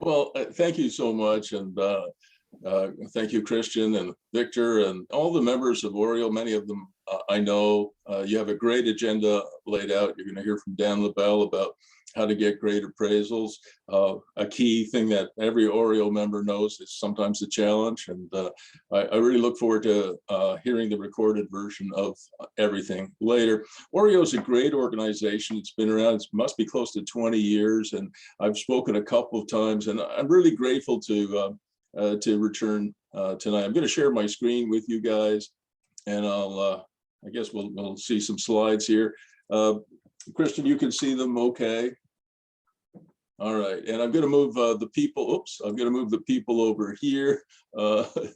Well, thank you so much. And thank you, Christian and Victor and all the members of OREIO. Many of them I know. You have a great agenda laid out. You're going to hear from Dan LaBelle about how to get great appraisals. A key thing that every OREIO member knows is sometimes the challenge. And I really look forward to hearing the recorded version of everything later. OREIO is a great organization. It's been around, it must be close to 20 years. And I've spoken a couple of times, and I'm really grateful to return tonight. I'm going to share my screen with you guys, and I guess we'll see some slides here. Christian, you can see them okay? All right, and I'm going to move the people, I'm going to move the people over here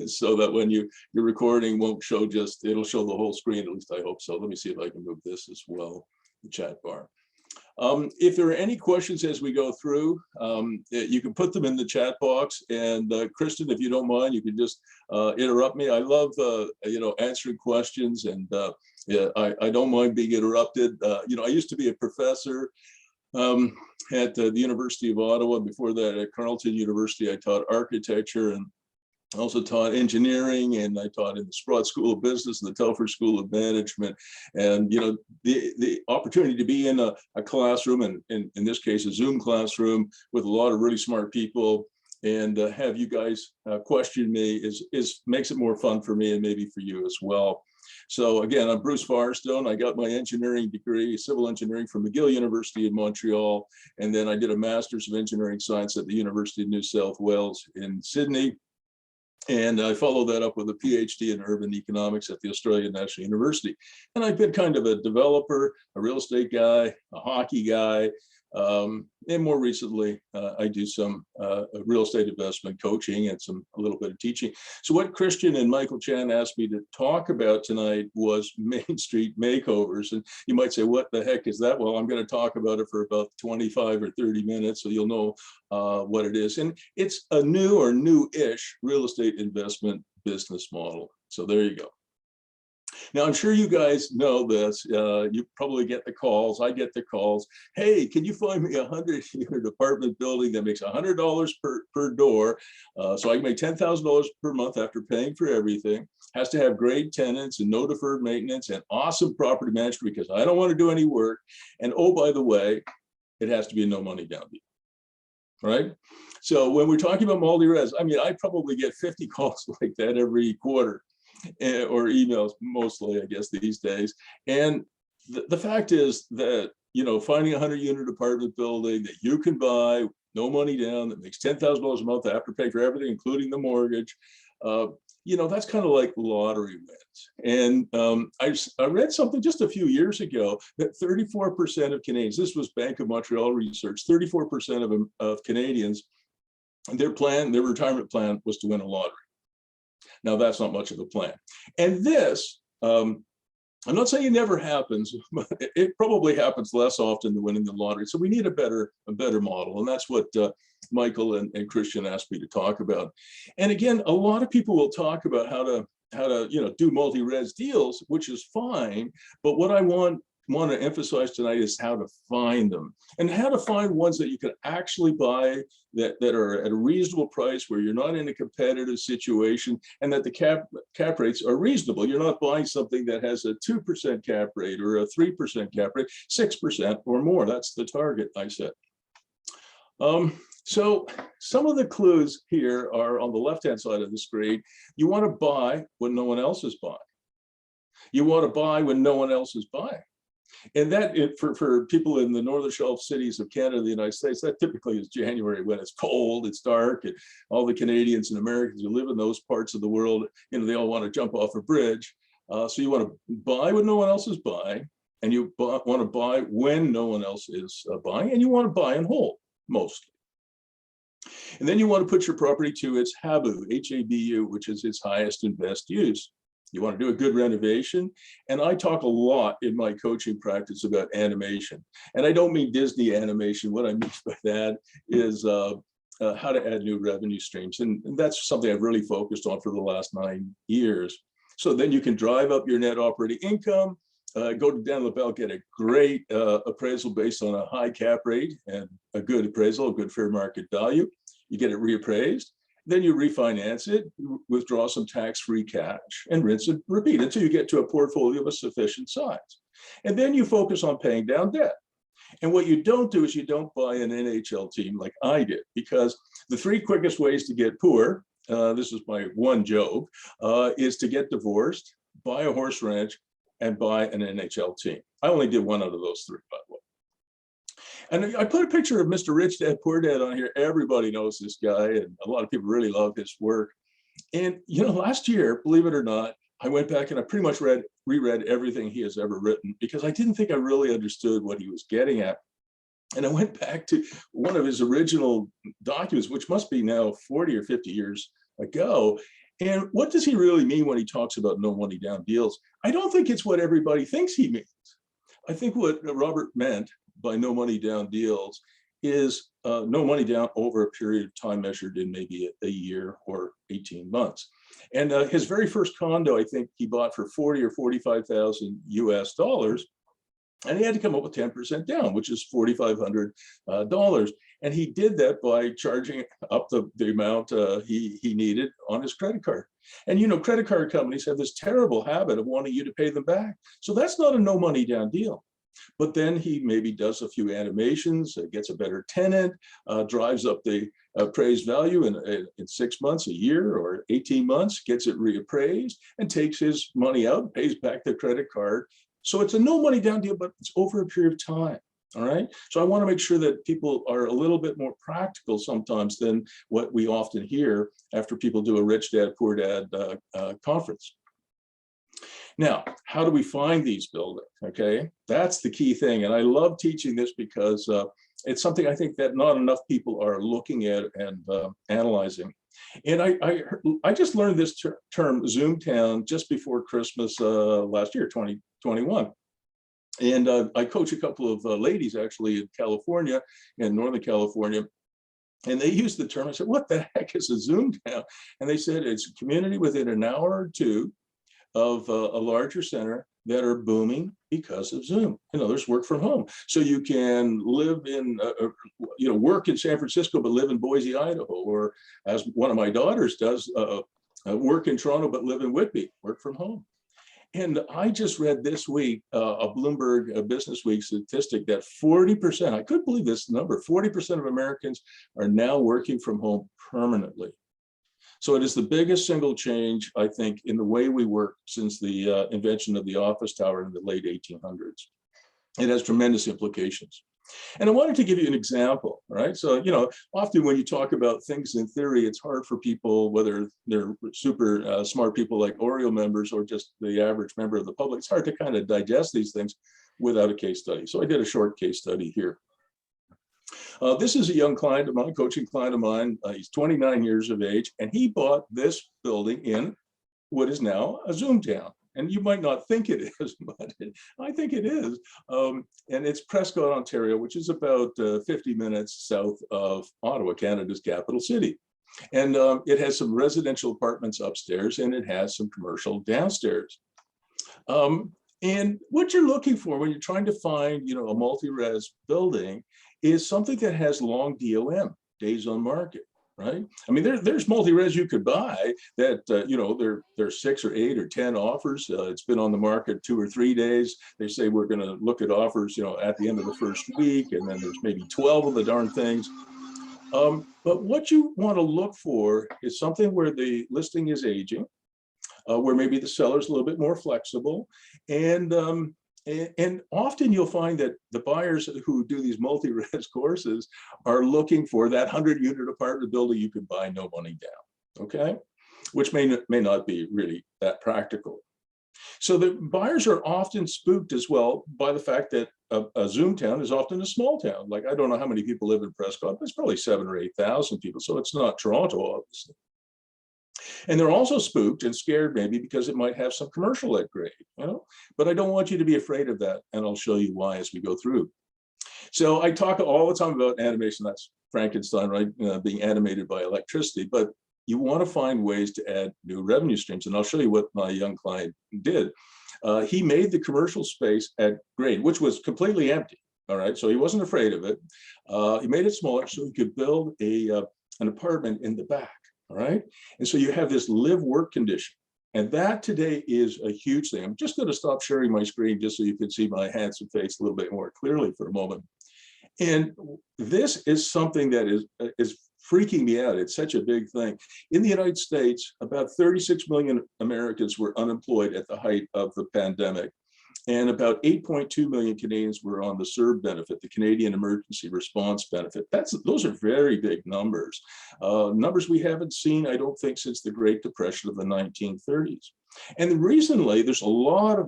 so that when your recording won't show just, it'll show the whole screen, at least I hope so. Let me see if I can move this as well, the chat bar. If there are any questions as we go through, you can put them in the chat box. And Kristen, if you don't mind, you can just interrupt me. I love answering questions, and yeah, I don't mind being interrupted. I used to be a professor at the University of Ottawa. Before that, at Carleton University, I taught architecture, and I also taught engineering, and I taught in the Sprott School of Business and the Telfer School of Management. And the opportunity to be in a classroom, and in this case a Zoom classroom with a lot of really smart people, and have you guys question me makes it more fun for me, and maybe for you as well. So again, I'm Bruce Firestone. I got my engineering degree, civil engineering, from McGill University in Montreal, and then I did a Master's of Engineering Science at the University of New South Wales in Sydney. And I followed that up with a PhD in urban economics at the Australian National University. And I've been kind of a developer, a real estate guy, a hockey guy, and more recently, I do some real estate investment coaching and a little bit of teaching. So what Christian and Michael Chan asked me to talk about tonight was Main Street Makeovers. And you might say, what the heck is that? Well, I'm going to talk about it for about 25 or 30 minutes, so you'll know what it is. And it's a new or new-ish real estate investment business model. So there you go. Now, I'm sure you guys know this. You probably get the calls. I get the calls. Hey, can you find me a 100-unit apartment building that makes $100 per door, so I can make $10,000 per month after paying for everything, has to have great tenants and no deferred maintenance and awesome property management because I don't want to do any work. And oh, by the way, it has to be a no money down deal, right? So when we're talking about multi-res, I mean, I probably get 50 calls like that every quarter. Or emails mostly, I guess, these days. And the fact is that, finding a 100-unit apartment building that you can buy, no money down, that makes $10,000 a month after paying for everything, including the mortgage, that's kind of like lottery wins. And I read something just a few years ago that 34% of Canadians, this was Bank of Montreal research, 34% of Canadians, their retirement plan was to win a lottery. Now, that's not much of a plan. And this, I'm not saying it never happens, but it probably happens less often than winning the lottery. So we need a better model. And that's what Michael and Christian asked me to talk about. And again, a lot of people will talk about how to do multi-res deals, which is fine. But what I want to emphasize tonight is how to find them, and how to find ones that you can actually buy that are at a reasonable price, where you're not in a competitive situation, and that the cap rates are reasonable. You're not buying something that has a 2% cap rate or a 3% cap rate, 6% or more. That's the target I set. So some of the clues here are on the left-hand side of the screen. You want to buy when no one else is buying. You want to buy when no one else is buying. And that, for people in the Northern Shelf cities of Canada, the United States, that typically is January, when it's cold, it's dark, and all the Canadians and Americans who live in those parts of the world, they all want to jump off a bridge. So you want to buy when no one else is buying, and you want to buy when no one else is buying, and you want to buy and hold, mostly. And then you want to put your property to its HABU, H-A-B-U, which is its highest and best use. You want to do a good renovation. And I talk a lot in my coaching practice about animation. And I don't mean Disney animation. What I mean by that is how to add new revenue streams. And that's something I've really focused on for the last 9 years. So then you can drive up your net operating income, go to Dan LaBelle, get a great appraisal based on a high cap rate and a good appraisal, a good fair market value. you get it reappraised, then you refinance it, withdraw some tax-free cash, and rinse and repeat until you get to a portfolio of a sufficient size. And then you focus on paying down debt. And what you don't do is you don't buy an NHL team like I did, because the 3 quickest ways to get poor, this is my one joke, is to get divorced, buy a horse ranch, and buy an NHL team. I only did one out of those 3, by the way. And I put a picture of Mr. Rich Dad Poor Dad on here. Everybody knows this guy, and a lot of people really love his work. And last year, believe it or not, I went back and I pretty much reread everything he has ever written, because I didn't think I really understood what he was getting at. And I went back to one of his original documents, which must be now 40 or 50 years ago. And what does he really mean when he talks about no money down deals? I don't think it's what everybody thinks he means. I think what Robert meant by no money down deals is no money down over a period of time measured in maybe a year or 18 months. And his very first condo, I think he bought for 40 or 45,000 US dollars. And he had to come up with 10% down, which is $4,500. And he did that by charging up the amount he needed on his credit card. And credit card companies have this terrible habit of wanting you to pay them back. So that's not a no money down deal. But then he maybe does a few animations, gets a better tenant, drives up the appraised value in 6 months, a year, or 18 months, gets it reappraised, and takes his money out, pays back the credit card. So it's a no money down deal, but it's over a period of time. All right. So I want to make sure that people are a little bit more practical sometimes than what we often hear after people do a Rich Dad, Poor Dad conference. Now, how do we find these buildings? Okay, that's the key thing. And I love teaching this because it's something I think that not enough people are looking at and analyzing. And I just learned this term Zoomtown just before Christmas last year, 2021. And I coach a couple of ladies actually in California, in Northern California. And they used the term. I said, what the heck is a Zoomtown? And they said it's a community within an hour or two of a larger center that are booming because of Zoom. There's work from home. So you can live in, work in San Francisco, but live in Boise, Idaho, or as one of my daughters does, work in Toronto, but live in Whitby, work from home. And I just read this week a Bloomberg Business Week statistic that 40%, I couldn't believe this number, 40% of Americans are now working from home permanently. So it is the biggest single change, I think, in the way we work since the invention of the office tower in the late 1800s. It has tremendous implications. And I wanted to give you an example, right? So, often when you talk about things in theory, it's hard for people, whether they're super smart people like OREIO members or just the average member of the public, it's hard to kind of digest these things without a case study. So I did a short case study here. This is a young client of mine, coaching client of mine. He's 29 years of age, and he bought this building in what is now a Zoomtown. And you might not think it is, but I think it is. And it's Prescott, Ontario, which is about 50 minutes south of Ottawa, Canada's capital city. And it has some residential apartments upstairs, and it has some commercial downstairs. And what you're looking for when you're trying to find, a multi-res building is something that has long DOM, days on market, right? I mean, there's multi-res you could buy that, there's 6 or 8 or 10 offers. It's been on the market 2 or 3 days. They say we're going to look at offers, at the end of the first week, and then there's maybe 12 of the darn things. But what you want to look for is something where the listing is aging, where maybe the seller's a little bit more flexible, and often you'll find that the buyers who do these multi-res courses are looking for that 100-unit apartment building you can buy no money down, okay? Which may not be really that practical. So the buyers are often spooked as well by the fact that a Zoomtown is often a small town. Like, I don't know how many people live in Prescott, but it's probably 7,000 or 8,000 people. So it's not Toronto, obviously. And they're also spooked and scared maybe because it might have some commercial at grade, but I don't want you to be afraid of that. And I'll show you why as we go through. So I talk all the time about animation. That's Frankenstein, right? Being animated by electricity, but you want to find ways to add new revenue streams. And I'll show you what my young client did. He made the commercial space at grade, which was completely empty. All right. So he wasn't afraid of it. He made it smaller so he could build a an apartment in the back, all right? And so you have this live-work condition. And that today is a huge thing. I'm just going to stop sharing my screen just so you can see my handsome face a little bit more clearly for a moment. And this is something that is freaking me out. It's such a big thing. In the United States, about 36 million Americans were unemployed at the height of the pandemic. And about 8.2 million Canadians were on the CERB benefit, the Canadian Emergency Response Benefit. Those are very big numbers. Numbers we haven't seen, I don't think, since the Great Depression of the 1930s. And recently, there's a lot of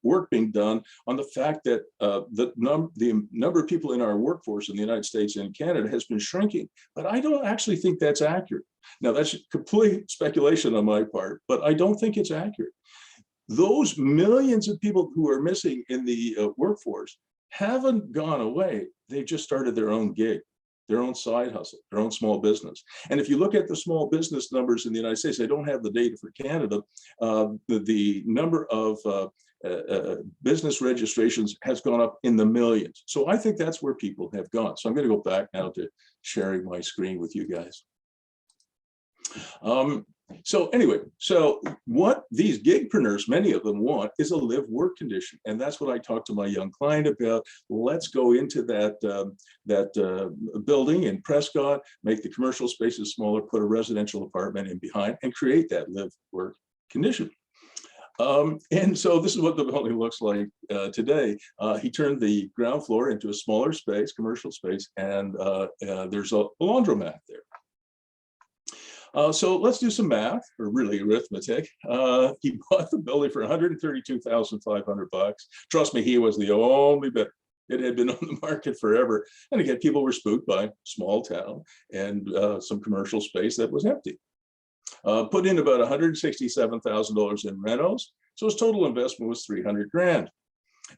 work being done on the fact that the number of people in our workforce in the United States and Canada has been shrinking. But I don't actually think that's accurate. Now, that's complete speculation on my part, but I don't think it's accurate. Those millions of people who are missing in the workforce haven't gone away. They just started their own gig, their own side hustle, their own small business. And if you look at the small business numbers in the United States, I don't have the data for Canada, the number of business registrations has gone up in the millions. So I think that's where people have gone. So I'm going to go back now to sharing my screen with you guys. So anyway, so what these gigpreneurs, many of them want is a live-work condition. And that's what I talked to my young client about. Let's go into that building in Prescott, make the commercial spaces smaller, put a residential apartment in behind, and create that live-work condition. And so this is what the building looks like today. He turned the ground floor into a smaller space, commercial space, and there's a laundromat there. So let's do some math, or really arithmetic. He bought the building for $132,500. Trust me, he was the only bidder. It had been on the market forever. And again, people were spooked by small town and some commercial space that was empty. Put in about $167,000 in renos. So his total investment was $300,000.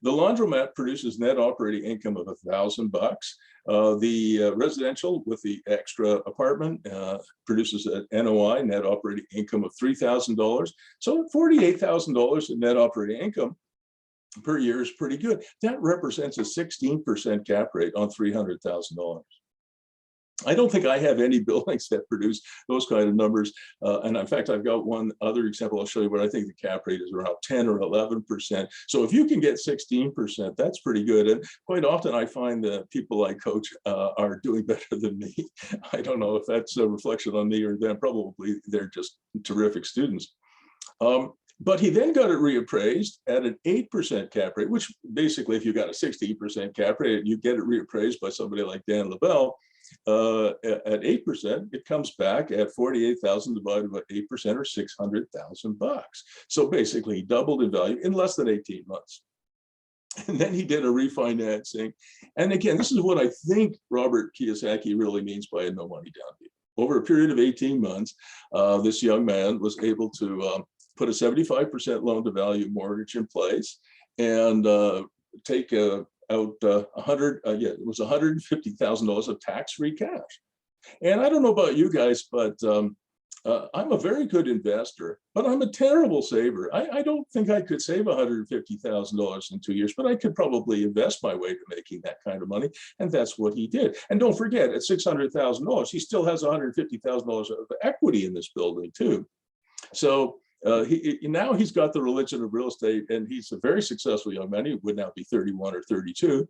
The laundromat produces net operating income of $1,000. The residential with the extra apartment produces an NOI, net operating income of $3,000. So $48,000 in net operating income per year is pretty good. That represents a 16% cap rate on $300,000. I don't think I have any buildings that produce those kind of numbers. And in fact, I've got one other example I'll show you, but I think the cap rate is around 10 or 11%. So if you can get 16%, that's pretty good. And quite often I find that people I coach are doing better than me. I don't know if that's a reflection on me or them. Probably they're just terrific students. But he then got it reappraised at an 8% cap rate, which basically if you got a 16% cap rate, you get it reappraised by somebody like Dan LaBelle. At 8%, it comes back at 48,000 divided by 8% or $600,000. So basically he doubled in value in less than 18 months. And then he did a refinancing. And again, this is what I think Robert Kiyosaki really means by a no money down deal. Over a period of 18 months, this young man was able to put a 75% loan to value mortgage in place and take out it was $150,000 of tax-free cash. And I don't know about you guys, but I'm a very good investor, but I'm a terrible saver. I don't think I could save $150,000 in 2 years, but I could probably invest my way to making that kind of money. And that's what he did. And don't forget, at $600,000, he still has $150,000 of equity in this building too. So now he's got the religion of real estate, and he's a very successful young man. He would now be 31 or 32,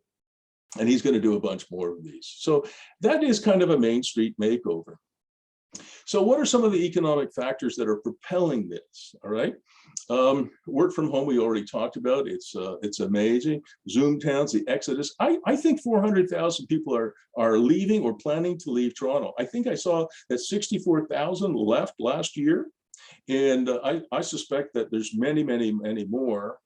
and he's going to do a bunch more of these. So that is kind of a Main Street makeover. So what are some of the economic factors that are propelling this? All right. Work from home, we already talked about. It's amazing. Zoom towns, the exodus. I think 400,000 people are leaving or planning to leave Toronto. I think I saw that 64,000 left last year. And I suspect that there's many, many, many more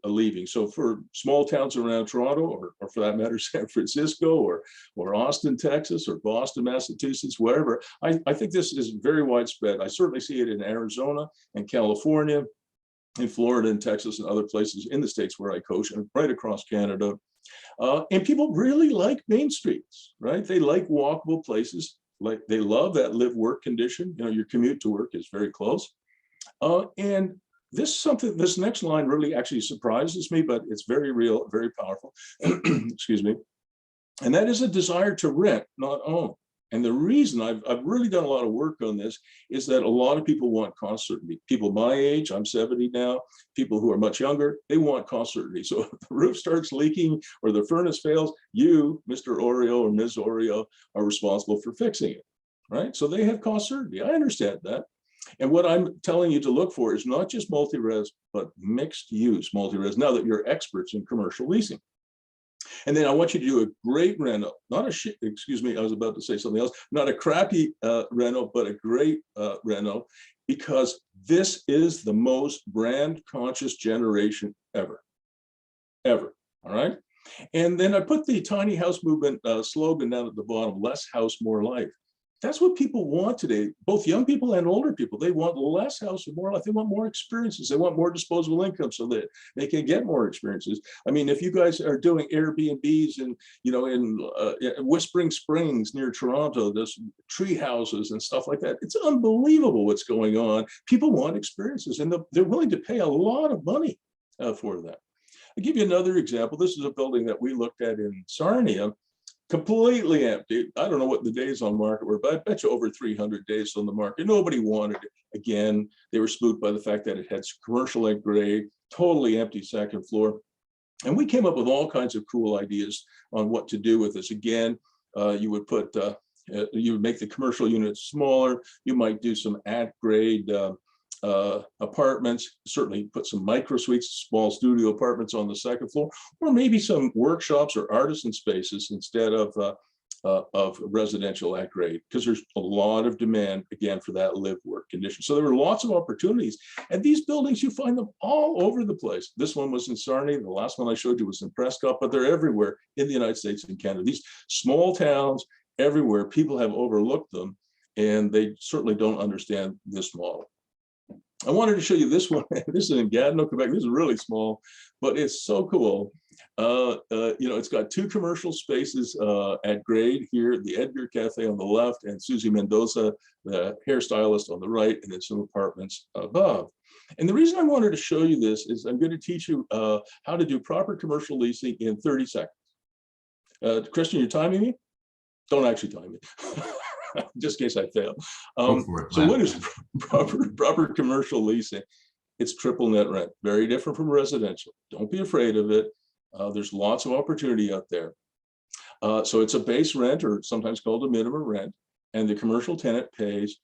leaving. So for small towns around Toronto, or for that matter, San Francisco, or Austin, Texas, or Boston, Massachusetts, wherever, I think this is very widespread. I certainly see it in Arizona and California, in Florida and Texas and other places in the States where I coach, and right across Canada. And people really like Main Streets, right? They like walkable places. Like they love that live-work condition. You know, your commute to work is very close. And this next line really actually surprises me, but it's very real, very powerful. Excuse me. And that is a desire to rent, not own. And the reason I've really done a lot of work on this is that a lot of people want cost certainty. People my age, I'm 70 now, people who are much younger, they want cost certainty. So if the roof starts leaking or the furnace fails, you, Mr. OREIO or Ms. OREIO, are responsible for fixing it, right? So they have cost certainty. I understand that. And what I'm telling you to look for is not just multi-res, but mixed use multi-res, now that you're experts in commercial leasing. And then I want you to do a great reno, not a excuse me, I was about to say something else, not a crappy reno, but a great reno, because this is the most brand conscious generation ever, all right? And then I put the tiny house movement slogan down at the bottom, less house, more life. That's what people want today, both young people and older people. They want less house and more life. They want more experiences. They want more disposable income so that they can get more experiences. I mean, if you guys are doing Airbnbs and, you know, in Whispering Springs near Toronto, there's tree houses and stuff like that. It's unbelievable what's going on. People want experiences and they're willing to pay a lot of money for that. I'll give you another example. This is a building that we looked at in Sarnia. Completely empty. I don't know what the days on market were, but I bet you over 300 days on the market. Nobody wanted it. Again, they were spooked by the fact that it had commercial at grade, totally empty second floor. And we came up with all kinds of cool ideas on what to do with this. Again, you would put, you would make the commercial units smaller. You might do some at grade apartments, certainly put some micro suites, small studio apartments on the second floor, or maybe some workshops or artisan spaces instead of residential at grade, because there's a lot of demand again for that live work condition. So there were lots of opportunities, and these buildings, you find them all over the place. This one was in Sarnia, the last one I showed you was in Prescott, but they're everywhere in the United States and Canada. These small towns everywhere, people have overlooked them, and they certainly don't understand this model. I wanted to show you this one. This is in Gatineau, Quebec. This is really small, but it's so cool. You know, it's got two commercial spaces at grade here, the Edgar Cafe on the left and Susie Mendoza, the hairstylist, on the right, and then some apartments above. And the reason I wanted to show you this is I'm going to teach you how to do proper commercial leasing in 30 seconds. Christian, you're timing me? Don't actually time me. Just in case I fail. So what is proper commercial leasing? It's triple net rent, very different from residential. Don't be afraid of it. There's lots of opportunity out there. So it's a base rent, or sometimes called a minimum rent, and the commercial tenant pays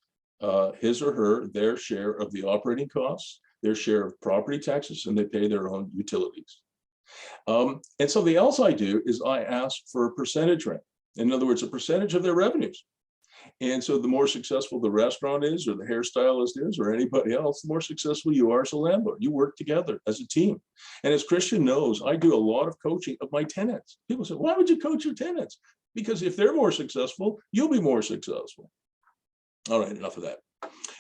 his or her their share of the operating costs, their share of property taxes, and they pay their own utilities. And something else I do is I ask for a percentage rent. In other words, a percentage of their revenues. And so the more successful the restaurant is, or the hairstylist is, or anybody else, the more successful you are as a landlord. You work together as a team. And as Christian knows, I do a lot of coaching of my tenants. People say, why would you coach your tenants? Because if they're more successful, you'll be more successful. All right, enough of that.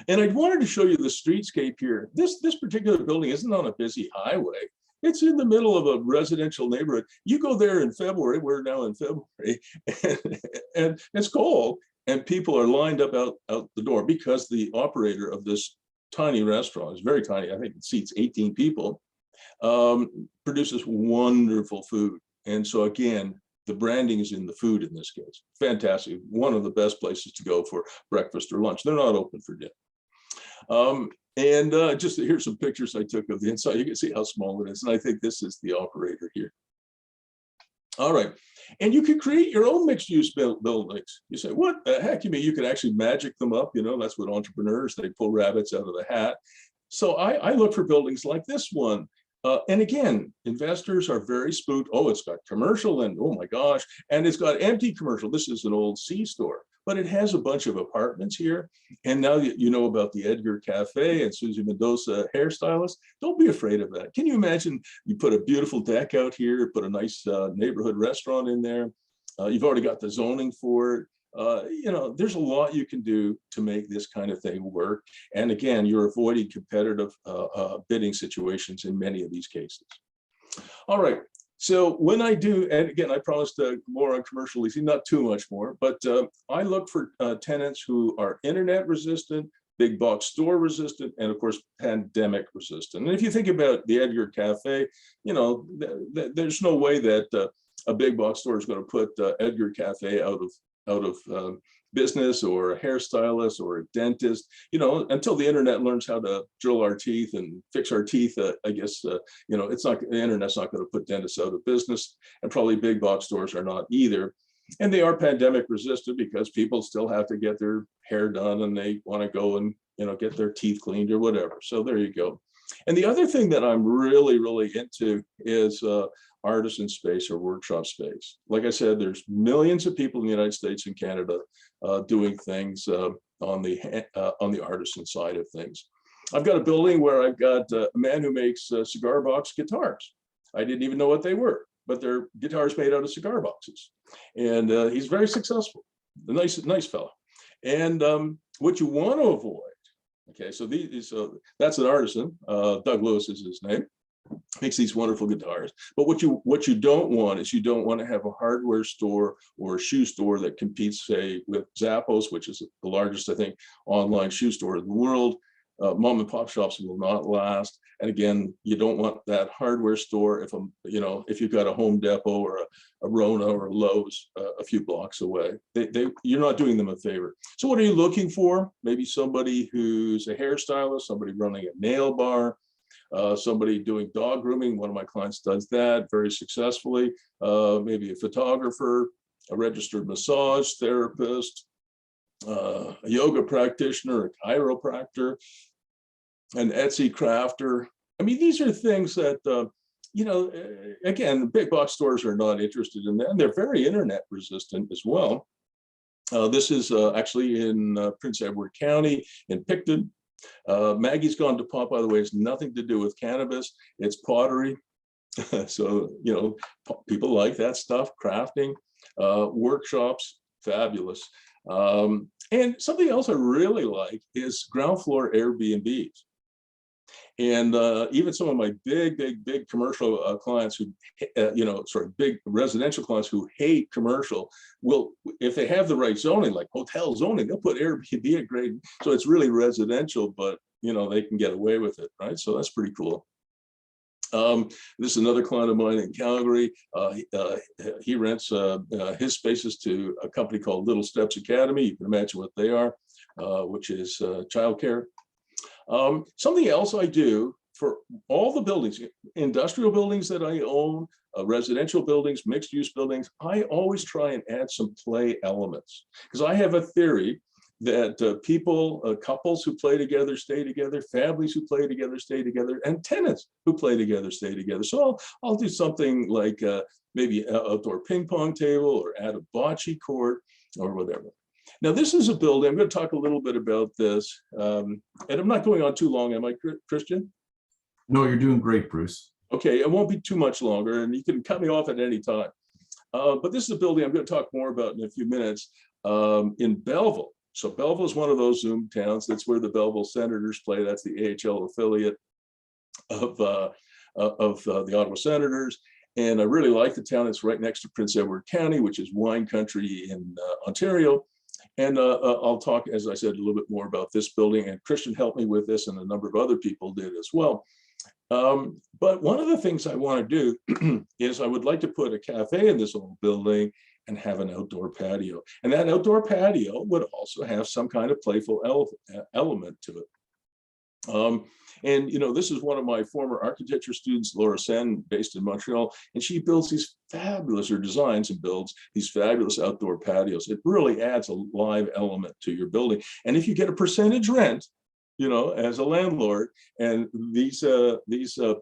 And I wanted to show you the streetscape here. This particular building isn't on a busy highway. It's in the middle of a residential neighborhood. You go there in February, we're now in February, and it's cold. And people are lined up out the door because the operator of this tiny restaurant, is very tiny, I think it seats 18 people, produces wonderful food. And so again, the branding is in the food in this case. Fantastic. One of the best places to go for breakfast or lunch. They're not open for dinner. Just here's some pictures I took of the inside. You can see how small it is. And I think this is the operator here. All right. And you can create your own mixed use buildings. You say, what the heck? You mean you can actually magic them up? You know, that's what entrepreneurs, they pull rabbits out of the hat. So I look for buildings like this one. And again, investors are very spooked. Oh, it's got commercial and oh my gosh. And it's got empty commercial. This is an old C-store, but it has a bunch of apartments here. And now that you know about the Edgar Cafe and Susie Mendoza hairstylist, don't be afraid of that. Can you imagine you put a beautiful deck out here, put a nice neighborhood restaurant in there. You've already got the zoning for it. You know, there's a lot you can do to make this kind of thing work. And again, you're avoiding competitive bidding situations in many of these cases. All right. So when I do, and again, I promised more on commercial leasing, not too much more, but I look for tenants who are internet resistant, big box store resistant, and of course, pandemic resistant. And if you think about the Edgar Cafe, you know, there's no way that a big box store is going to put Edgar Cafe out of business or a hairstylist or a dentist, until the internet learns how to drill our teeth and fix our teeth. I guess, it's not, the internet's not going to put dentists out of business, and probably big box stores are not either. And they are pandemic resistant because people still have to get their hair done and they want to go and, get their teeth cleaned or whatever. So there you go. And the other thing that I'm really, really into is artisan space or workshop space. Like I said, there's millions of people in the United States and Canada doing things on the artisan side of things. I've got a building where I've got a man who makes cigar box guitars. I didn't even know what they were, but they're guitars made out of cigar boxes. And he's very successful, a nice fellow. And what you want to avoid, okay, so that's an artisan, Doug Lewis is his name, makes these wonderful guitars. But what you don't want is, you don't want to have a hardware store or a shoe store that competes, say, with Zappos, which is the largest, I think, online shoe store in the world. Mom and pop shops will not last. And again, you don't want that hardware store if you've got a Home Depot or a Reno or a Lowe's a few blocks away. You're not doing them a favor. So what are you looking for? Maybe somebody who's a hairstylist, somebody running a nail bar, somebody doing dog grooming. One of my clients does that very successfully. Maybe a photographer, a registered massage therapist, a yoga practitioner, a chiropractor, an Etsy crafter. I mean, these are things that, again, big box stores are not interested in that. And they're very internet resistant as well. This is actually in Prince Edward County in Picton. Maggie's Gone to Pot, by the way, has nothing to do with cannabis. It's pottery. So, people like that stuff, crafting, workshops, fabulous. And something else I really like is ground floor Airbnbs. And even some of my big commercial clients who, big residential clients who hate commercial will, if they have the right zoning, like hotel zoning, they'll put Airbnb at grade. So it's really residential, but, they can get away with it, right? So that's pretty cool. This is another client of mine in Calgary. He rents his spaces to a company called Little Steps Academy. You can imagine what they are, which is childcare. Something else I do for all the buildings, industrial buildings that I own, residential buildings, mixed use buildings, I always try and add some play elements, because I have a theory that couples who play together, stay together, families who play together, stay together, and tenants who play together, stay together. So I'll do something like maybe an outdoor ping pong table or add a bocce court or whatever. Now, this is a building, I'm going to talk a little bit about this, and I'm not going on too long, am I, Christian? No, you're doing great, Bruce. Okay, it won't be too much longer, and you can cut me off at any time. But this is a building I'm going to talk more about in a few minutes in Belleville. So Belleville is one of those Zoom towns. That's where the Belleville Senators play. That's the AHL affiliate of the Ottawa Senators. And I really like the town. It's right next to Prince Edward County, which is wine country in Ontario. And I'll talk, as I said, a little bit more about this building. And Christian helped me with this, and a number of other people did as well. But one of the things I want to do is I would like to put a cafe in this old building and have an outdoor patio. And that outdoor patio would also have some kind of playful element to it. And this is one of my former architecture students, Laura Sen, based in Montreal, and she builds these fabulous, or designs and builds these fabulous outdoor patios. It really adds a live element to your building. And if you get a percentage rent, as a landlord, and these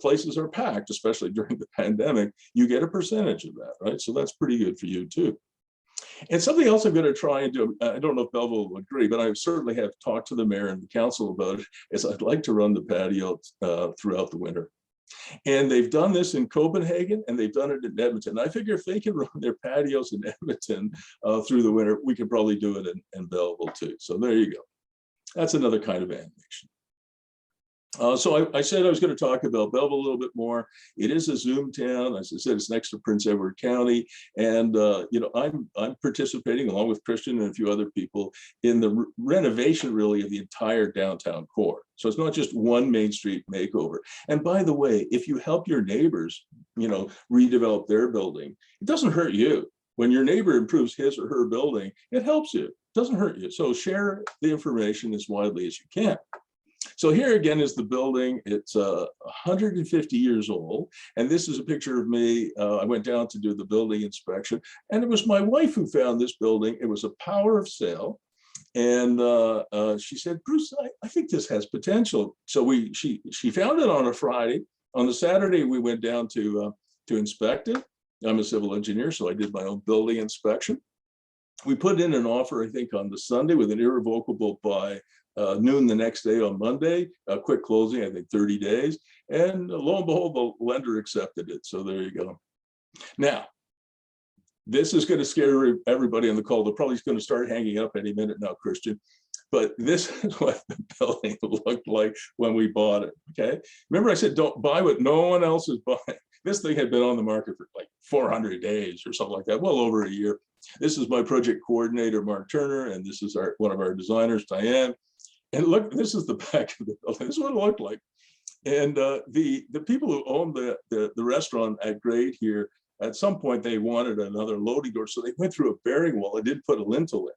places are packed, especially during the pandemic, you get a percentage of that, right? So that's pretty good for you too. And something else I'm going to try and do, I don't know if Belleville will agree, but I certainly have talked to the mayor and the council about it, is I'd like to run the patio throughout the winter. And they've done this in Copenhagen, and they've done it in Edmonton. I figure if they can run their patios in Edmonton through the winter, we could probably do it in Belleville too. So there you go. That's another kind of animation. So I said I was going to talk about Belleville a little bit more. It is a Zoom town. As I said, it's next to Prince Edward County. And, I'm participating along with Christian and a few other people in the renovation, really, of the entire downtown core. So it's not just one Main Street makeover. And by the way, if you help your neighbors, redevelop their building, it doesn't hurt you. When your neighbor improves his or her building, it helps you. doesn't hurt you. So share the information as widely as you can. So here again is the building. It's 150 years old. And this is a picture of me. I went down to do the building inspection, and it was my wife who found this building. It was a power of sale. And she said, Bruce, I think this has potential. So she found it on a Friday. On the Saturday, we went down to inspect it. I'm a civil engineer, so I did my own building inspection. We put in an offer, I think, on the Sunday with an irrevocable by noon the next day on Monday, a quick closing, I think 30 days. And lo and behold, the lender accepted it. So there you go. Now, this is going to scare everybody on the call. They're probably going to start hanging up any minute now, Christian. But this is what the building looked like when we bought it, okay? Remember I said, don't buy what no one else is buying. This thing had been on the market for like 400 days or something like that, well over a year. This is my project coordinator, Mark Turner, and this is one of our designers, Diane. And look, this is the back of the building. This is what it looked like. And the people who owned the restaurant at Grade here, at some point they wanted another loading door, so they went through a bearing wall. They did put a lintel in.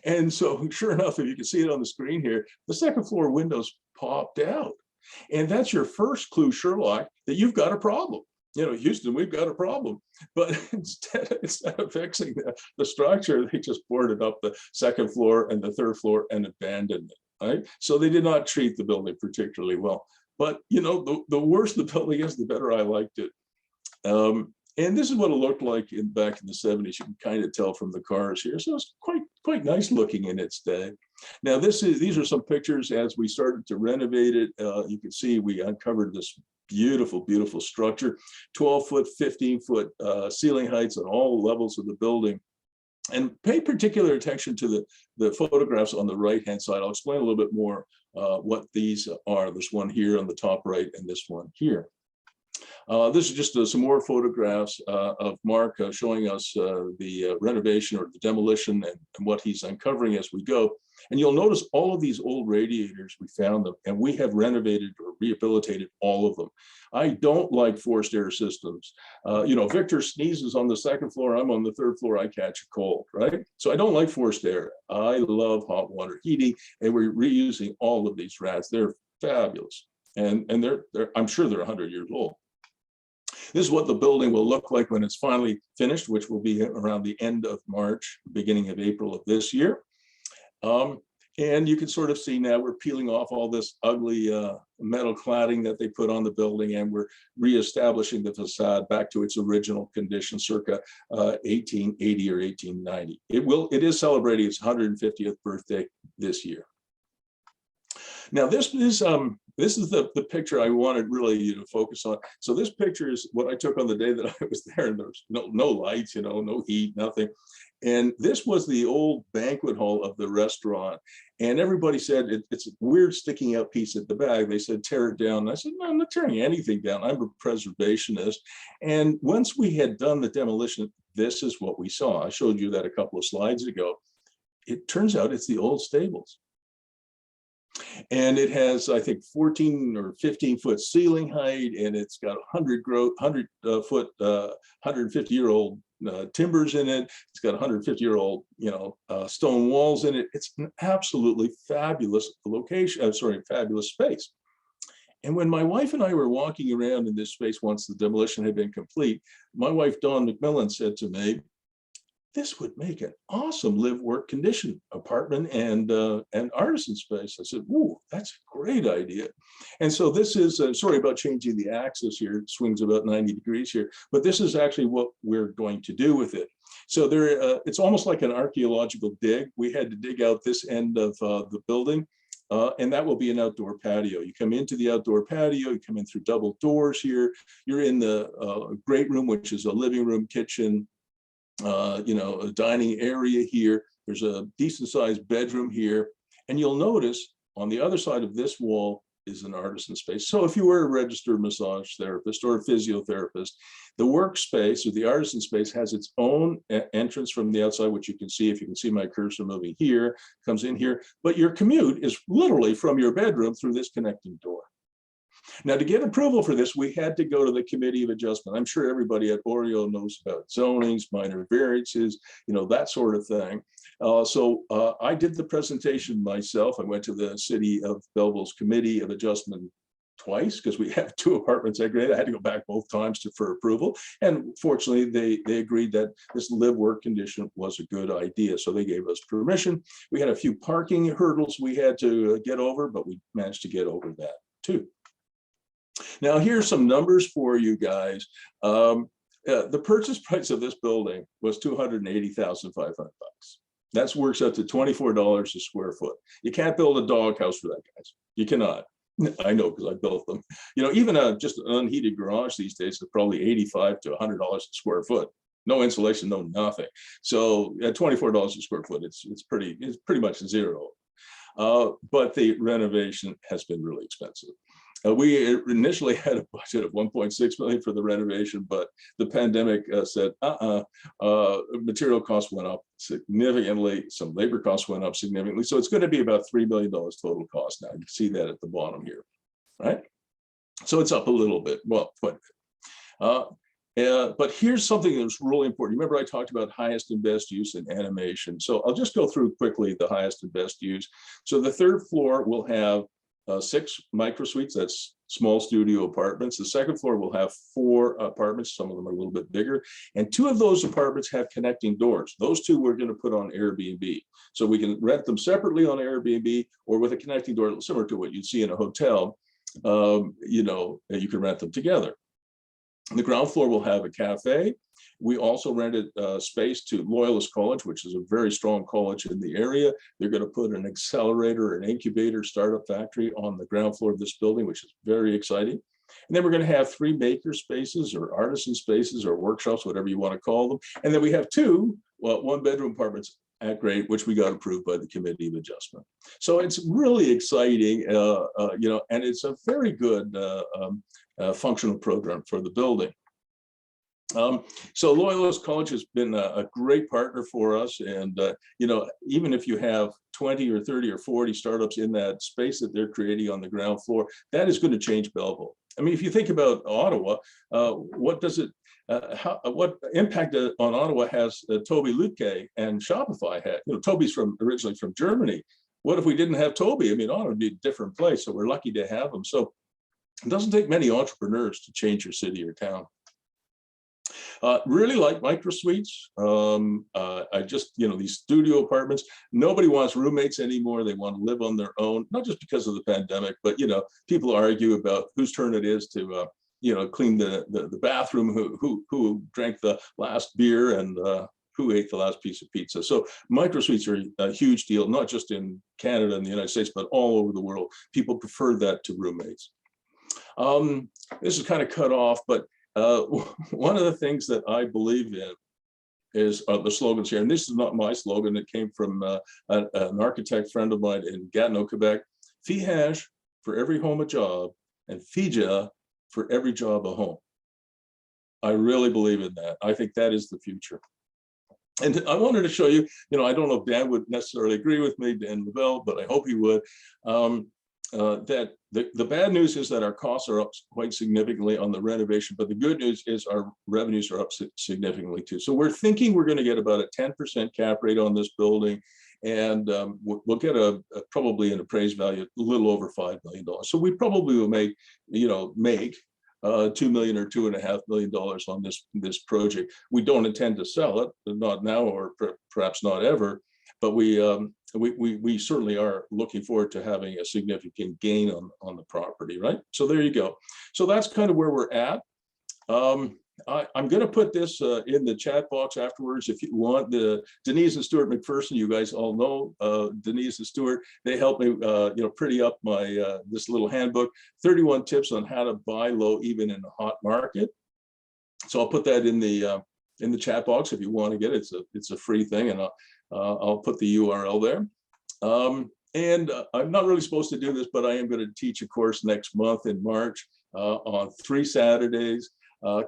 And so sure enough, if you can see it on the screen here, the second floor windows popped out. And that's your first clue, Sherlock, that you've got a problem. You know, Houston, we've got a problem. But instead of fixing the structure, they just boarded up the second floor and the third floor and abandoned it, right? So they did not treat the building particularly well. But, you know, the worse the building is, the better I liked it. And this is what it looked like back in the 70s. You can kind of tell from the cars here. So it's quite nice looking in its day. Now, these are some pictures as we started to renovate it. You can see we uncovered this beautiful, beautiful structure, 12-foot, 15-foot ceiling heights on all levels of the building. And pay particular attention to the photographs on the right-hand side. I'll explain a little bit more what these are. There's one here on the top right and this one here. This is just some more photographs of Mark showing us the renovation or the demolition and what he's uncovering as we go. And you'll notice all of these old radiators, we found them, and we have renovated or rehabilitated all of them. I don't like forced air systems. You know, Victor sneezes on the second floor, I'm on the third floor, I catch a cold, right? So I don't like forced air. I love hot water heating, and we're reusing all of these rats. They're fabulous. And I'm sure they're 100 years old. This is what the building will look like when it's finally finished, which will be around the end of March, beginning of April of this year. And you can sort of see now we're peeling off all this ugly metal cladding that they put on the building, and we're reestablishing the facade back to its original condition circa 1880 or 1890. It is celebrating its 150th birthday this year. Now, this is the picture I wanted really you to focus on. So this picture is what I took on the day that I was there, and there's no lights, you know, no heat, nothing. And this was the old banquet hall of the restaurant. And everybody said, it's a weird sticking out piece at the back. They said, tear it down. And I said, no, I'm not tearing anything down. I'm a preservationist. And once we had done the demolition, this is what we saw. I showed you that a couple of slides ago. It turns out it's the old stables. And it has, I think, 14 or 15-foot ceiling height, and it's got 100-foot, 150-year-old timbers in it. It's got 150-year-old, stone walls in it. It's an absolutely fabulous location. Fabulous space. And when my wife and I were walking around in this space once the demolition had been complete, my wife, Dawn McMillan, said to me, this would make an awesome live-work condition apartment and artisan space. I said, ooh, that's a great idea. And so this is, sorry about changing the axis here, it swings about 90 degrees here, but this is actually what we're going to do with it. So it's almost like an archaeological dig. We had to dig out this end of the building, and that will be an outdoor patio. You come into the outdoor patio, you come in through double doors here. You're in the great room, which is a living room, kitchen, a dining area here. There's a decent sized bedroom here. And you'll notice on the other side of this wall is an artisan space. So if you were a registered massage therapist or a physiotherapist, the workspace or the artisan space has its own entrance from the outside, which you can see if you can see my cursor moving here, comes in here. But your commute is literally from your bedroom through this connecting door. Now, to get approval for this, we had to go to the Committee of Adjustment. I'm sure everybody at OREIO knows about zonings, minor variances, that sort of thing. I did the presentation myself. I went to the City of Belleville's Committee of Adjustment twice because we have 2 apartments that grade. I had to go back both times for approval. And fortunately, they agreed that this live-work condition was a good idea. So they gave us permission. We had a few parking hurdles we had to get over, but we managed to get over that too. Now, here's some numbers for you guys. The purchase price of this building was $280,500. That works out to $24 a square foot. You can't build a doghouse for that, guys. You cannot. I know because I built them. You know, even just an unheated garage these days is probably $85 to $100 a square foot. No insulation, no nothing. So at $24 a square foot, it's pretty much zero. But the renovation has been really expensive. We initially had a budget of $1.6 million for the renovation, but the pandemic said, material costs went up significantly. Some labor costs went up significantly. So it's going to be about $3 million total cost now. You can see that at the bottom here, right? So it's up a little bit, well, quite a bit. But here's something that's really important. Remember, I talked about highest and best use in animation. So I'll just go through quickly the highest and best use. So the 3rd floor will have 6 micro suites, that's small studio apartments. The 2nd floor will have 4 apartments, some of them are a little bit bigger, and 2 of those apartments have connecting doors. Those 2 we're going to put on Airbnb. So we can rent them separately on Airbnb or with a connecting door similar to what you'd see in a hotel. You know, you can rent them together. The ground floor will have a cafe. We also rented space to Loyalist College, which is a very strong college in the area. They're going to put an accelerator, an incubator startup factory on the ground floor of this building, which is very exciting. And then we're going to have 3 maker spaces or artisan spaces or workshops, whatever you want to call them. And then we have 2 1-bedroom apartments at grade, which we got approved by the Committee of Adjustment. So it's really exciting, you know, and it's a very good functional program for the building. So Loyalist College has been a great partner for us. And, you know, even if you have 20 or 30 or 40 startups in that space that they're creating on the ground floor, that is going to change Belleville. I mean, if you think about Ottawa, what does it, what impact on Ottawa has Toby Lutke and Shopify had? You know, Toby's originally from Germany. What if we didn't have Toby? I mean, Ottawa would be a different place. So we're lucky to have him. So it doesn't take many entrepreneurs to change your city or town. Really like micro suites. I just, you know, these studio apartments, nobody wants roommates anymore. They want to live on their own, not just because of the pandemic, but, you know, people argue about whose turn it is to, you know, clean the bathroom, who drank the last beer and who ate the last piece of pizza. So micro suites are a huge deal, not just in Canada and the United States, but all over the world. People prefer that to roommates. This is kind of cut off, but one of the things that I believe in is the slogans here. And this is not my slogan. It came from an architect friend of mine in Gatineau, Quebec. FIHAJ for every home a job, and FIJA for every job a home. I really believe in that. I think that is the future. And I wanted to show you, you know, I don't know if Dan would necessarily agree with me, Dan Lavelle, but I hope he would. That the bad news is that our costs are up quite significantly on the renovation, but the good news is our revenues are up significantly too. So we're thinking we're going to get about a 10% cap rate on this building, and we'll get probably an appraised value a little over $5 million. So we probably will make, you know, $2 million or $2.5 million on this project. We don't intend to sell it, not now or perhaps not ever. But we certainly are looking forward to having a significant gain on the property, right? So there you go. So that's kind of where we're at. I'm going to put this in the chat box afterwards if you want. Denise and Stuart McPherson, you guys all know Denise and Stuart. They helped me, you know, pretty up my this little handbook, 31 tips on how to buy low even in a hot market. So I'll put that in the chat box if you want to get it. It's a free thing, and I'll put the URL there. And I'm not really supposed to do this, but I am going to teach a course next month in March on 3 Saturdays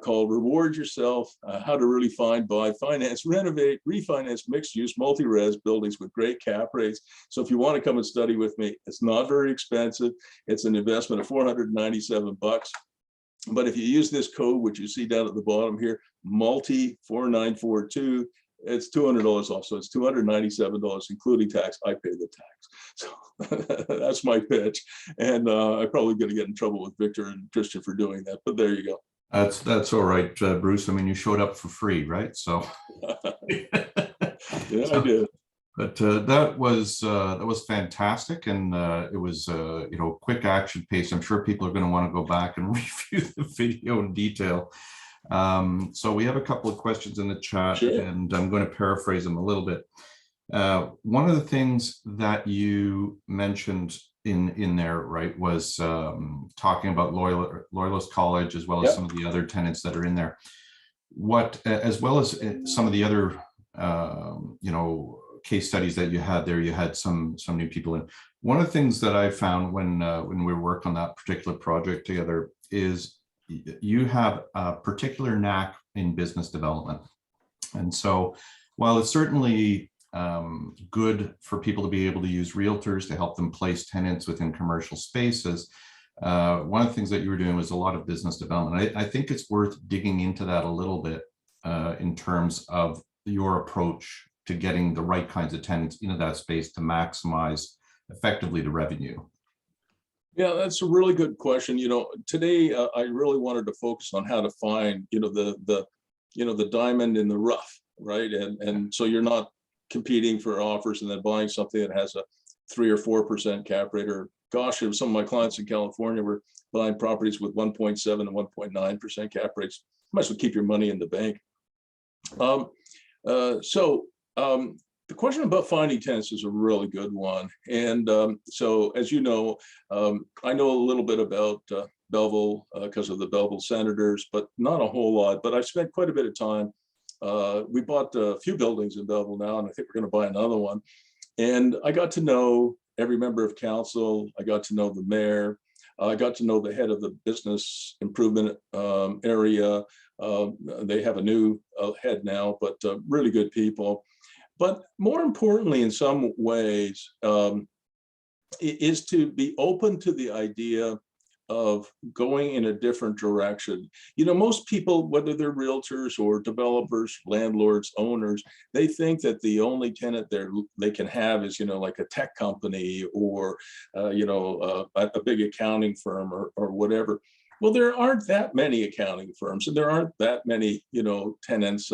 called Reward Yourself, how to really find, buy, finance, renovate, refinance, mixed-use, multi-res buildings with great cap rates. So if you want to come and study with me, it's not very expensive. It's an investment of $497. But if you use this code, which you see down at the bottom here, multi4942, it's $200 off. So it's $297, including tax. I pay the tax. So that's my pitch. And I'm probably going to get in trouble with Victor and Christian for doing that. But there you go. That's all right, Bruce. I mean, you showed up for free, right? So Yeah, I did. But that was fantastic, and it was quick action pace. I'm sure people are going to want to go back and review the video in detail. So we have a couple of questions in the chat, Sure. and I'm going to paraphrase them a little bit. One of the things that you mentioned in there, right, was talking about Loyalist College, as well as some of the other tenants that are in there. What, as well as some of the other, case studies that you had there, you had some new people in. One of the things that I found when we worked on that particular project together is you have a particular knack in business development. And so while it's certainly good for people to be able to use realtors to help them place tenants within commercial spaces, one of the things that you were doing was a lot of business development. I think it's worth digging into that a little bit in terms of your approach to getting the right kinds of tenants into that space to maximize effectively the revenue. Yeah, that's a really good question. Today I really wanted to focus on how to find, the diamond in the rough, right? And so you're not competing for offers and then buying something that has a 3 or 4% cap rate, or gosh, some of my clients in California were buying properties with 1.7 and 1.9% cap rates. You might as well keep your money in the bank. The question about finding tenants is a really good one. And so, as you know, I know a little bit about Belleville because of the Belleville Senators, but not a whole lot. But I've spent quite a bit of time. We bought a few buildings in Belleville now, and I think we're going to buy another one. And I got to know every member of council. I got to know the mayor. I got to know the head of the business improvement area. They have a new head now, but really good people. But more importantly, in some ways, is to be open to the idea of going in a different direction. Most people, whether they're realtors or developers, landlords, owners, they think that the only tenant they can have is, like a tech company or, a big accounting firm or whatever. Well, there aren't that many accounting firms, and there aren't that many, tenants,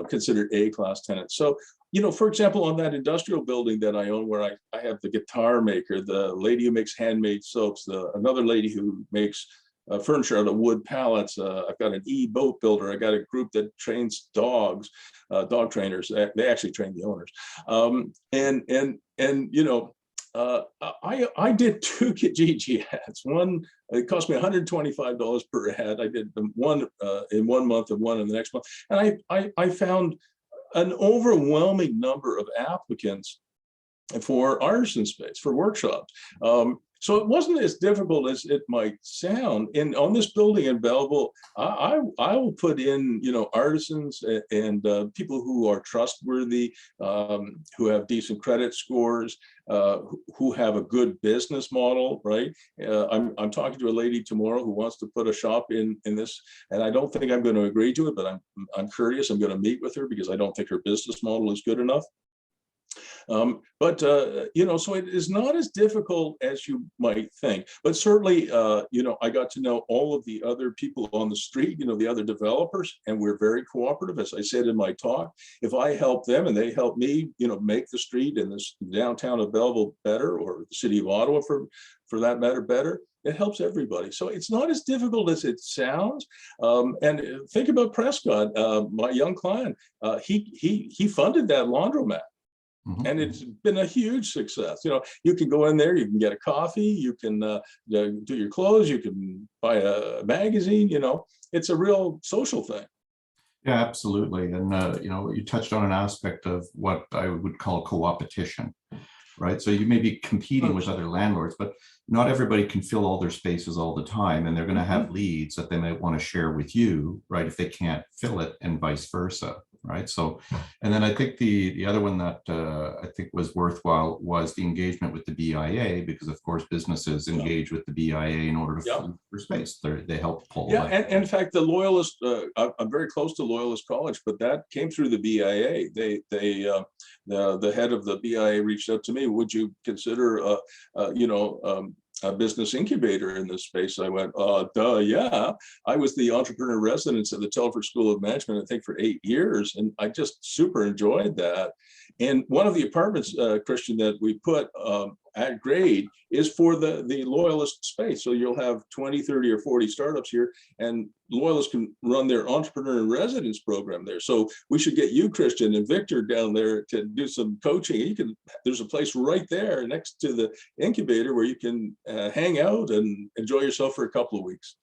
considered A-class tenants. So, for example, on that industrial building that I own, where I have the guitar maker, the lady who makes handmade soaps, another lady who makes furniture out of wood pallets. I've got an e-boat builder. I got a group that trains dogs, dog trainers. They actually train the owners. I did 2 Kijiji ads. One, it cost me $125 per ad. I did one in 1 month and one in the next month. And I found an overwhelming number of applicants for artisan space, for workshops. So it wasn't as difficult as it might sound. And on this building in Belleville, I will put in, artisans and people who are trustworthy, who have decent credit scores, who have a good business model, right? I'm talking to a lady tomorrow who wants to put a shop in this, and I don't think I'm going to agree to it, but I'm curious. I'm going to meet with her because I don't think her business model is good enough. So it is not as difficult as you might think, but certainly, I got to know all of the other people on the street, the other developers, and we're very cooperative. As I said in my talk, if I help them and they help me, make the street and this downtown of Belleville better, or the city of Ottawa for that matter better, it helps everybody. So it's not as difficult as it sounds. And think about Prescott, my young client. He funded that laundromat. Mm-hmm. And it's been a huge success. You can go in there, you can get a coffee, you can do your clothes, you can buy a magazine. It's a real social thing. Yeah, absolutely. And you touched on an aspect of what I would call co-opetition, right? So you may be competing with other landlords, but not everybody can fill all their spaces all the time, and they're going to have leads that they might want to share with you, right, if they can't fill it, and vice versa. right? So, and then I think the other one that I think was worthwhile was the engagement with the BIA, because of course businesses engage with the BIA in order to for space. They help pull. Yeah, and in fact, the Loyalist, I'm very close to Loyalist College, but that came through the BIA. The head of the BIA reached out to me. Would you consider a business incubator in this space? I went, yeah. I was the entrepreneur residence at the Telford School of Management, I think, for 8 years, and I just super enjoyed that. And one of the apartments, Christian, that we put at grade is for the Loyalist space. So you'll have 20, 30, or 40 startups here, and Loyalists can run their entrepreneur in residence program there. So we should get you, Christian, and Victor down there to do some coaching. There's a place right there next to the incubator where you can hang out and enjoy yourself for a couple of weeks.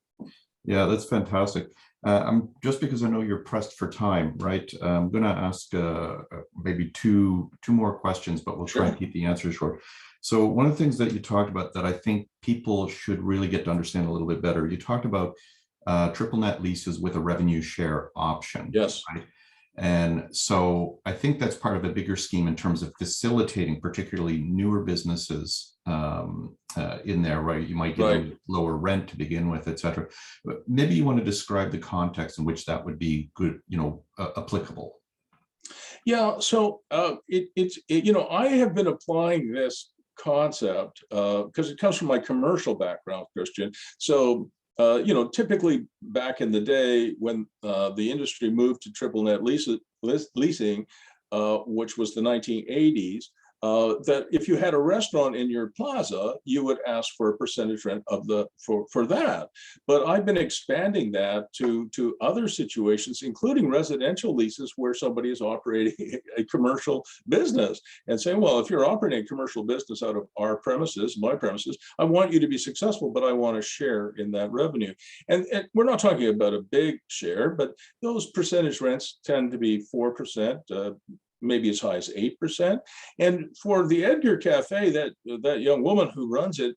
Yeah, that's fantastic. I'm just because I know you're pressed for time, right? I'm going to ask maybe two more questions, but we'll try and keep the answers short. So one of the things that you talked about that I think people should really get to understand a little bit better, you talked about triple net leases with a revenue share option. Yes. Right? And so I think that's part of a bigger scheme in terms of facilitating particularly newer businesses in there, right? You might get a lower rent to begin with, et cetera. But maybe you want to describe the context in which that would be good, applicable. Yeah, so I have been applying this concept because it comes from my commercial background, Christian. So typically back in the day when the industry moved to triple net leasing, which was the 1980s, that if you had a restaurant in your plaza, you would ask for a percentage rent for that. But I've been expanding that to other situations, including residential leases where somebody is operating a commercial business and saying, well, if you're operating a commercial business out of my premises, I want you to be successful, but I want to share in that revenue. And we're not talking about a big share, but those percentage rents tend to be 4%, maybe as high as 8%. And for the Edgar Cafe, that young woman who runs it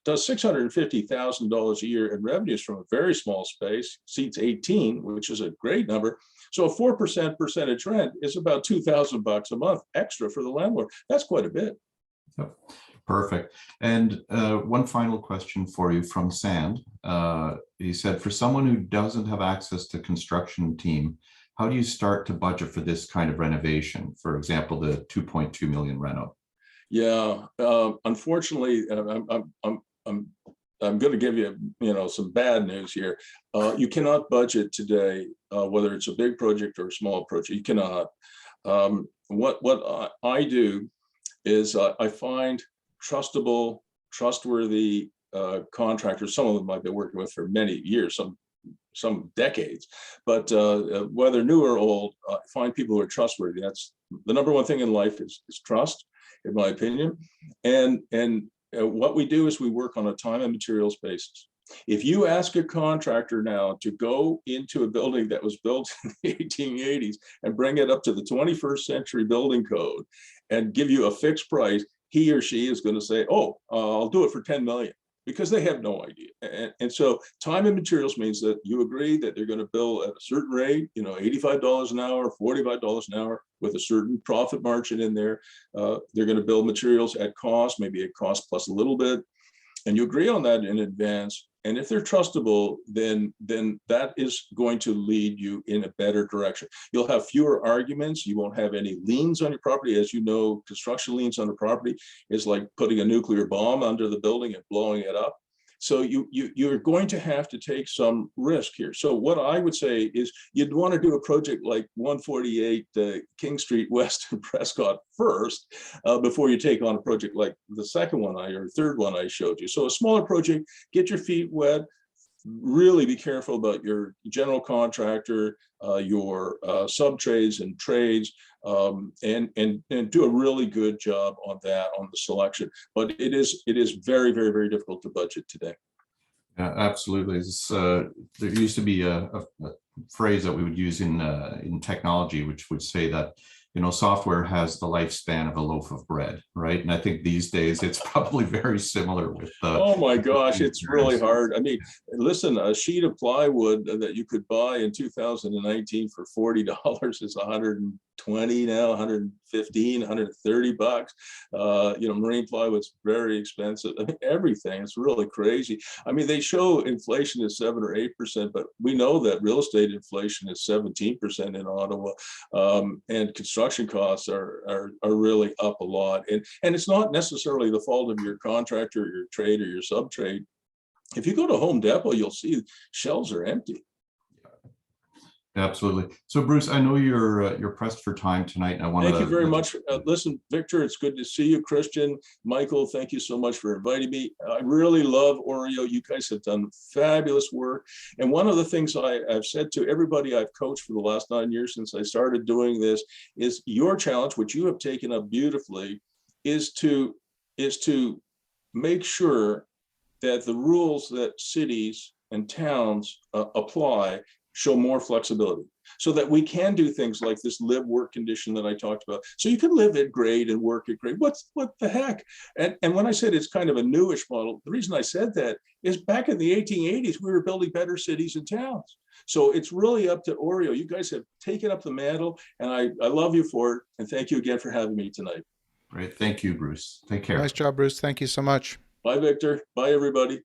does $650,000 a year in revenues from a very small space, seats 18, which is a great number. So a 4% percentage rent is about $2,000 a month extra for the landlord. That's quite a bit. Yep. Perfect. And one final question for you from Sand. He said, for someone who doesn't have access to construction team, how do you start to budget for this kind of renovation? For example, the 2.2 million reno. Yeah, unfortunately, I'm going to give you, some bad news here. You cannot budget today, whether it's a big project or a small project. You cannot. What I do is I find trustworthy contractors. Some of them I've been working with for many years, some decades, but whether new or old, find people who are trustworthy. That's the number one thing in life is trust, in my opinion. And what we do is we work on a time and materials basis. If you ask a contractor now to go into a building that was built in the 1880s and bring it up to the 21st century building code and give you a fixed price, he or she is going to say, oh, I'll do it for 10 million. Because they have no idea. And so time and materials means that you agree that they're going to bill at a certain rate, $85 an hour, $45 an hour with a certain profit margin in there. They're going to bill materials at cost, maybe at cost plus a little bit. And you agree on that in advance. And if they're trustable, then that is going to lead you in a better direction. You'll have fewer arguments. You won't have any liens on your property. As you know, construction liens on the property is like putting a nuclear bomb under the building and blowing it up. So you're going to have to take some risk here. So what I would say is you'd want to do a project like 148 King Street West in Prescott first before you take on a project like the third one I showed you. So a smaller project, get your feet wet, really be careful about your general contractor, your sub-trades and trades, and do a really good job on that, on the selection. But it is very, very, very difficult to budget today. Yeah, absolutely. There used to be a phrase that we would use in technology, which would say that software has the lifespan of a loaf of bread, right? And I think these days it's probably very similar with the. Oh my gosh, it's really hard. I mean, listen, a sheet of plywood that you could buy in 2019 for $40 is 120 now, 115, 130 bucks. Marine plywood's very expensive. I mean, everything, it's really crazy. I mean, they show inflation is 7 or 8%, but we know that real estate inflation is 17% in Ottawa, and construction costs are really up a lot. And it's not necessarily the fault of your contractor, or your trade, or your sub-trade. If you go to Home Depot, you'll see shelves are empty. Absolutely. So Bruce, I know you're pressed for time tonight, and I want to thank you very much. Listen, Victor, it's good to see you. Christian, Michael, thank you so much for inviting me. I really love OREIO. You guys have done fabulous work. And one of the things I've said to everybody I've coached for the last 9 years since I started doing this is your challenge, which you have taken up beautifully, is to make sure that the rules that cities and towns apply show more flexibility, so that we can do things like this live work condition that I talked about. So you can live at grade and work at grade. What the heck? And when I said it's kind of a newish model, the reason I said that is back in the 1880s, we were building better cities and towns. So it's really up to OREIO. You guys have taken up the mantle, and I love you for it. And thank you again for having me tonight. Great. Thank you, Bruce. Take care. Nice job, Bruce. Thank you so much. Bye, Victor. Bye, everybody.